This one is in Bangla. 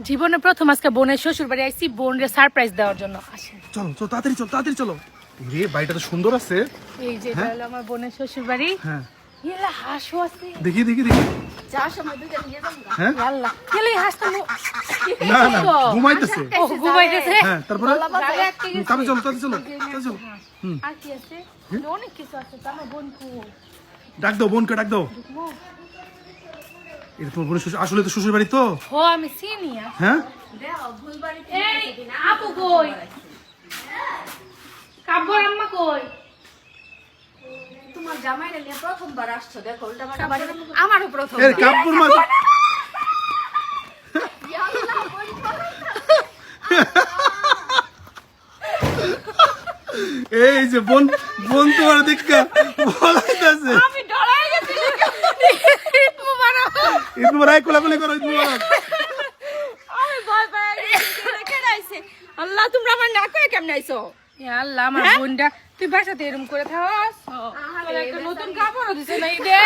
জীবনে প্রথম আজকে বোনের শ্বশুর বাড়ি আইছি বোনরে সারপ্রাইজ দেওয়ার জন্য। আসেন চলো চলো তাড়াতাড়ি চলো তাড়াতাড়ি চলো। রে বাড়িটা তো সুন্দর আছে। এই যে এটা হলো আমার বোনের শ্বশুর বাড়ি। হ্যাঁ এলা হাঁসও আছে। দেখি দেখি দেখি। যাওয়ার সময় দুইটা নিয়ে যাবো না। হ্যাঁ আল্লাহ এলে হাঁসটা না না ঘুমাইতেছে। ও ঘুমাইতেছে। হ্যাঁ তারপরে জালে আটকে গেছে। তাড়াতাড়ি চলো তাড়াতাড়ি চলো তাড়াতাড়ি চলো। আর কি আছে? অনেক কিছু আছে তো আমার বোন কো। ডাক দাও বোনকে ডাক দাও। এটা তোমার বোনের শ্বশুর আসলে তো শ্বশুর বাড়ি তো। ও আমি চিনি না। হ্যাঁ দেখো ভুল বাড়িতে এই আপু কই? কাব্বর আম্মা কই? তোমার জামাইরা নিয়ে প্রথমবার আসছো, দেখো উল্টা পাল্টা বাড়ি। আমারও প্রথম। এর কাপড় মাছ এই যে বোন বোন তোমার দেখা বলাইতাছে। আমি ডরাই গেছি। ঈদ মুবারক। ঈদ মুবারক কোলাকুলি করো ঈদ মুবারক। আমি ভয় পেয়ে গেছি। কে আইছে? আল্লাহ তোমরা আমার না কয়ে কেমনে আইছো? এ আল্লাহ আমার বোনটা তুই বাসাতে এরকম করে থাকস। তোর একটা নতুন কাপড়ও দিছে না ঈদে।